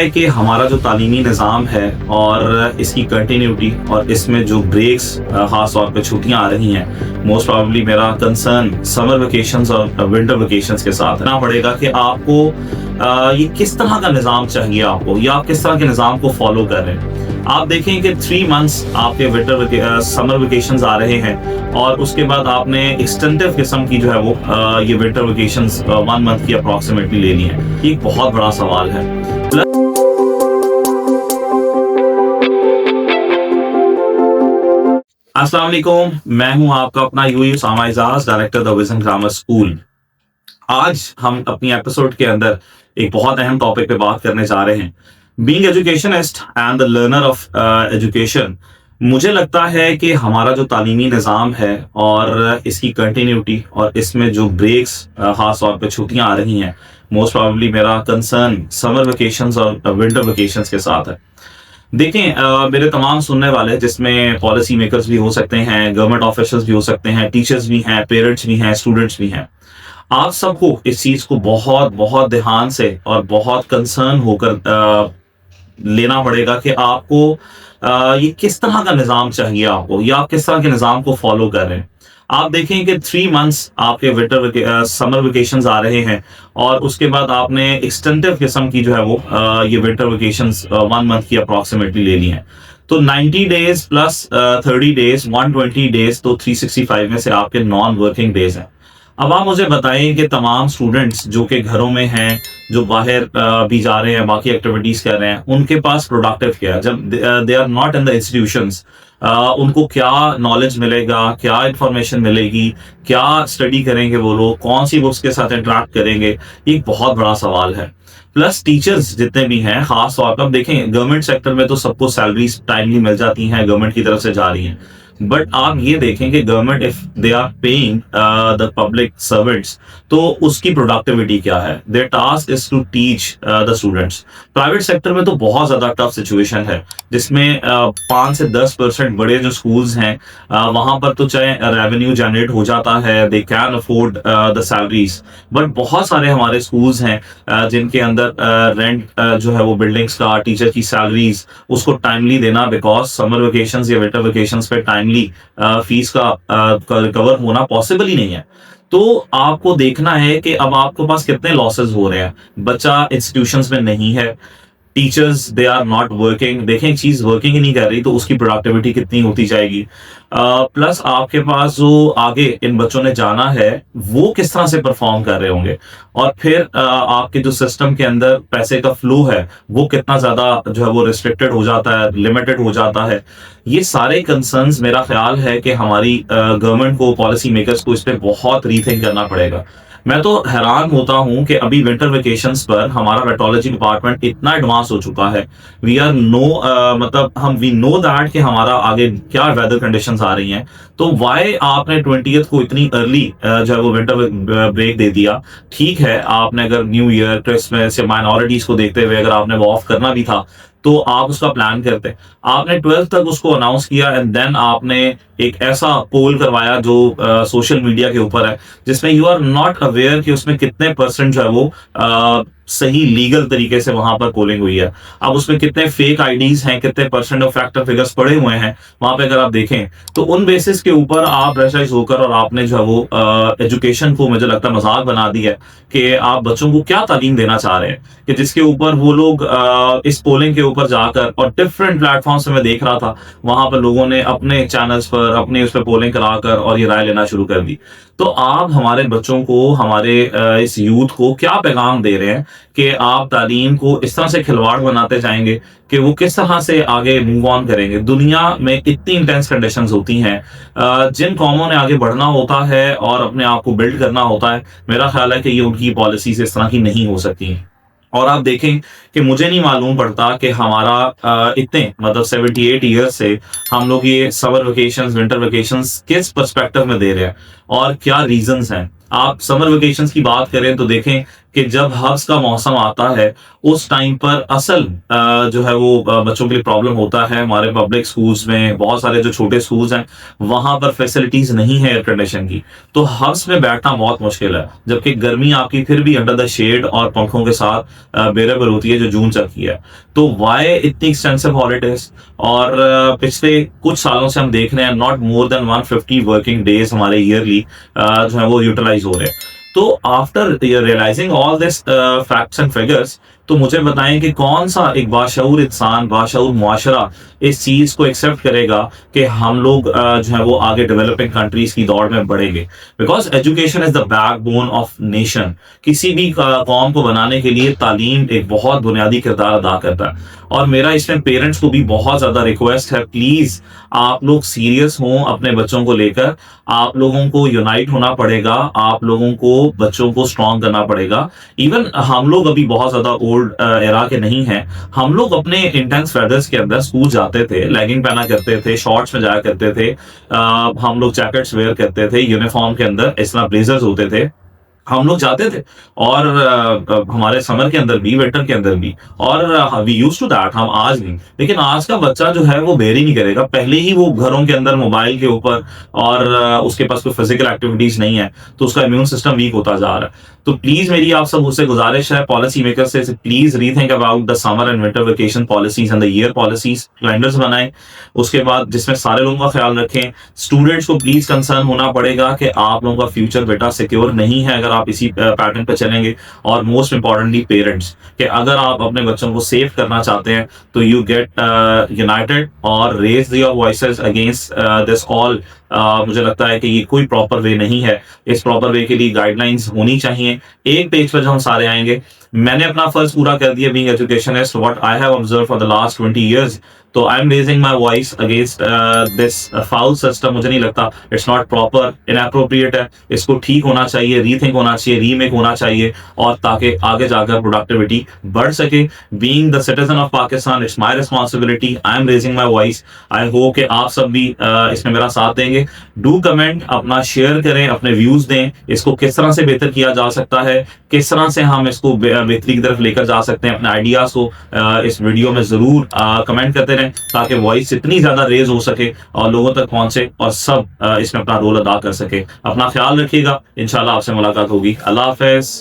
है कि हमारा जो तालीमी निज़ाम है और इसकी कंटिन्यूटी और इसमें जो ब्रेक्स ख़ास तौर पे छुट्टियां आ रही हैं, मोस्ट प्रॉब्ली मेरा कंसर्न समर वेकेशंस और विंटर वेकेशंस के साथ ना पड़ेगा कि आपको ये किस तरह का निज़ाम चाहिए आपको, या आप किस तरह के निज़ाम को फॉलो कर रहे हैं। आप देखें कि 3 मंथ्स आपके समर वेकेशंस आ रहे हैं और उसके बाद आपने एक्सटेंसिव किस्म की जो है वो ये विंटर वेकेशंस 1 मंथ की अप्रॉक्सीमेटली ले ली है। ये एक बहुत बड़ा सवाल है। अस्सलाम वालेकुम, मैं हूं आपका अपना यूई Usama Ejaz, director the vision grammar school. आज हम अपनी एपिसोड के अंदर एक बहुत अहम टॉपिक पे बात करने जा रहे हैं, being educationist and the learner of education. मुझे लगता है कि हमारा जो तालीमी निज़ाम है और इसकी कंटिन्यूटी और इसमें जो ब्रेक्स खास तौर पे छुट्टियां आ रही हैं, मोस्ट प्रॉब्ली मेरा कंसर्न समर वेकेशंस और विंटर वेकेशंस के साथ है। देखें, मेरे तमाम सुनने वाले जिसमें पॉलिसी मेकर्स भी हो सकते हैं, गवर्नमेंट ऑफिशियल्स भी हो सकते हैं, टीचर्स भी हैं, पेरेंट्स भी हैं, स्टूडेंट्स भी हैं। आप सबको इस चीज़ को बहुत बहुत ध्यान से और बहुत कंसर्न होकर लेना पड़ेगा कि आपको ये किस तरह का निज़ाम चाहिए आपको, या आप किस तरह के निज़ाम को फॉलो कर रहे हैं। आप देखें कि 3 मंथ्स आपके समर वेकेशंस आ रहे हैं और उसके बाद आपने एक्सटेंसिव किस्म की जो है वो ये विंटर वेकेशंस 1 मंथ की अप्रॉक्सीमेटली ले ली हैं। तो 90 डेज प्लस 30 डेज 120 डेज, तो 365 में से आपके नॉन वर्किंग डेज हैं। अब आप मुझे बताएं कि तमाम स्टूडेंट्स जो कि घरों में हैं, जो बाहर भी जा रहे हैं, बाकी एक्टिविटीज कर रहे हैं, उनके पास प्रोडक्टिव क्या है जब they are not in the institutions. उनको क्या नॉलेज मिलेगा, क्या इंफॉर्मेशन मिलेगी, क्या स्टडी करेंगे वो लोग, कौन सी बुक्स के साथ इंटरेक्ट करेंगे, ये एक बहुत बड़ा सवाल है। प्लस टीचर्स जितने भी हैं, खास तौर पर देखें गवर्नमेंट सेक्टर में तो सबको सैलरीज टाइमली मिल जाती हैं, गवर्नमेंट की तरफ से जा रही हैं। बट आप ये देखें कि government if they are paying the public servants, तो उसकी प्रोडक्टिविटी क्या है। Their task is to teach the students. Private sector में तो बहुत ज्यादा टफ सिचुएशन है, जिसमें 5 से 10% बड़े जो स्कूल्स हैं वहां पर तो चाहे रेवेन्यू जनरेट हो जाता है, they can afford the salaries. But बहुत सारे हमारे स्कूल्स हैं जिनके अंदर रेंट जो है वो बिल्डिंग्स का, टीचर की सैलरीज, उसको टाइमली देना, बिकॉज समर वेकेशंस या विंटर वेकेशंस पे टाइमली फीस का रिकवर होना पॉसिबल ही नहीं है। तो आपको देखना है कि अब आपके पास कितने लॉसेस हो रहे हैं। बच्चा इंस्टीट्यूशंस में नहीं है, teachers they are not working. देखें, चीज वर्किंग ही नहीं कर रही तो उसकी प्रोडक्टिविटी कितनी होती जाएगी। प्लस आपके पास जो आगे इन बच्चों ने जाना है वो किस तरह से परफॉर्म कर रहे होंगे, और फिर आपके जो सिस्टम के अंदर पैसे का फ्लो है वो कितना ज्यादा जो है वो रिस्ट्रिक्टेड हो जाता है, लिमिटेड हो जाता है। ये सारे कंसर्न्स मेरा ख्याल है कि हमारी गवर्नमेंट को, पॉलिसी मेकर्स को इस पर बहुत रीथिंक करना पड़ेगा। मैं तो हैरान होता हूं कि अभी विंटर वेकेशंस पर हमारा मेट्रोलॉजी डिपार्टमेंट इतना एडवांस हो चुका है। वी आर नो मतलब हम वी नो दैट कि हमारा आगे क्या वेदर कंडीशंस आ रही हैं। तो वाई आपने 20th को इतनी अर्ली जो है वो विंटर ब्रेक दे दिया। ठीक है, आपने अगर न्यू ईयर, क्रिसमस या माइनॉरिटीज को देखते हुए अगर आपने वो ऑफ करना भी था तो आप उसका प्लान करते। आपने 12th तक उसको अनाउंस किया एंड देन आपने एक ऐसा पोल करवाया जो सोशल मीडिया के ऊपर है, जिसमें यू आर नॉट अवेयर कि उसमें कितने परसेंट जो है वो सही लीगल तरीके से वहां पर पोलिंग हुई है। अब उसमें कितने फेक आईडीज हैं, कितने परसेंट ऑफ फैक्टर फिगर्स पड़े हुए हैं वहां पे अगर आप देखें, तो उन बेसिस के ऊपर आप प्रेशराइज होकर और आपने जो है वो एजुकेशन को, मुझे लगता है, मजाक बना दिया है कि आप बच्चों को क्या तालीम देना चाह रहे हैं, कि जिसके ऊपर वो लोग इस पोलिंग के ऊपर जाकर, और डिफरेंट प्लेटफॉर्म्स में देख रहा था वहां पर लोगों ने अपने चैनल्स पर अपने उस पर पोलिंग कराकर और ये राय लेना शुरू कर दी। तो आप हमारे बच्चों को, हमारे इस यूथ को क्या पैगाम दे रहे हैं कि आप तालीम को इस तरह से खिलवाड़ बनाते जाएंगे कि वो किस तरह से आगे मूव ऑन करेंगे। दुनिया में इतनी इंटेंस कंडीशंस होती हैं, जिन कौमों ने आगे बढ़ना होता है और अपने आप को बिल्ड करना होता है, मेरा ख्याल है कि ये उनकी पॉलिसीज इस तरह की नहीं हो सकती। और आप देखें कि मुझे नहीं मालूम पड़ता कि हमारा इतने मतलब 78 ईयर्स से हम लोग ये समर वेकेशंस, विंटर वेकेशंस किस पर्सपेक्टिव में दे रहे हैं और क्या रीजंस हैं। आप समर वेकेशंस की बात करें तो देखें कि जब हब्स का मौसम आता है उस टाइम पर असल जो है वो बच्चों के लिए प्रॉब्लम होता है। हमारे पब्लिक स्कूल्स में बहुत सारे जो छोटे स्कूल्स हैं वहां पर फैसिलिटीज नहीं है एयर कंडीशन की, तो हब्स में बैठना बहुत मुश्किल है, जबकि गर्मी आपकी फिर भी अंडर द शेड और पंखों के साथ बेरेबल होती है जो जून तक की है। तो वाई इतनी एक्सटेंसिव हॉलीडेज? और पिछले कुछ सालों से हम देख रहे हैं not more than 150 working days हमारे ईयरली जो है वो यूटिलाइज हो रहे हैं। तो after realising all this facts and figures, तो मुझे बताएं कि कौन सा एक बाशऊर इंसान, बाशऊर मुआशरा इस चीज को एक्सेप्ट करेगा कि हम लोग जो है वो आगे डेवलपिंग कंट्रीज की दौड़ में बढ़ेंगे। Because education is the backbone of nation. किसी भी कौम को बनाने के लिए तालीम एक बहुत बुनियादी किरदार अदा करता है। और मेरा इसमें पेरेंट्स को भी बहुत ज्यादा रिक्वेस्ट है, प्लीज आप लोग सीरियस हों अपने बच्चों को लेकर। आप लोगों को यूनाइट होना पड़ेगा, आप लोगों को बच्चों को स्ट्रांग करना पड़ेगा। इवन हम लोग अभी बहुत ज्यादा ओल्ड एरा के नहीं हैं। हम लोग अपने इंटेंस वेदर्स के अंदर स्कूल जाते थे, लेगिंग पहना करते थे, शॉर्ट्स में जाया करते थे, हम लोग जैकेट्स वेयर करते थे, यूनिफॉर्म के अंदर इस तरह ब्लेजर्स होते थे, हम लोग जाते थे। और हमारे समर के अंदर भी, विंटर के अंदर भी, और वी यूज टू दैट, हम आज भी। लेकिन आज का बच्चा जो है वो बेर ही नहीं करेगा, पहले ही वो घरों के अंदर मोबाइल के ऊपर, और उसके पास कोई फिजिकल एक्टिविटीज नहीं है, तो उसका इम्यून सिस्टम वीक होता जा रहा है। तो प्लीज मेरी आप सब उससे गुजारिश है, पॉलिसी मेकर से, please rethink about the summer and winter vacation policies and the year policies, calendars बनाएं, उसके बाद जिसमें सारे लोगों का ख्याल रखें। स्टूडेंट्स को प्लीज कंसर्न होना पड़ेगा कि आप लोगों का फ्यूचर बेटा सिक्योर नहीं है अगर आप इसी पैटर्न पे चलेंगे। और मोस्ट इंपॉर्टेंटली पेरेंट्स, कि अगर आप अपने बच्चों को सेफ करना चाहते हैं तो यू गेट यूनाइटेड और raise your voices against this all. मुझे लगता है कि ये कोई प्रॉपर वे नहीं है। इस प्रॉपर वे के लिए गाइडलाइंस होनी चाहिए। एक पेज पर जब हम सारे आएंगे, मैंने अपना फर्ज पूरा कर दिया being educationist, what I have observe for the last 20 years. तो I am raising my voice against this foul system. मुझे नहीं लगता, इट्स नॉट प्रॉपर, इनएप्रोप्रिएट है। इसको ठीक होना चाहिए, रीथिंक होना चाहिए, रीमेक होना चाहिए, और ताकि आगे जाकर प्रोडक्टिविटी बढ़ सके। Being the citizen of Pakistan, it's my responsibility, I am raising my voice. I hope कि आप सब भी इसमें मेरा साथ देंगे। डू कमेंट, अपना शेयर करें, अपने व्यूज दें, इसको किस तरह से बेहतर किया जा सकता है, किस तरह से हम इसको बेहतरी की तरफ लेकर जा सकते हैं। अपने आइडियाज को इस वीडियो में जरूर कमेंट करते रहें, ताकि वॉइस इतनी ज्यादा रेज हो सके और लोगों तक पहुंचे, और सब इसमें अपना रोल अदा कर सके। अपना ख्याल रखिएगा, इंशाल्लाह आपसे मुलाकात होगी। अल्लाह हाफिज।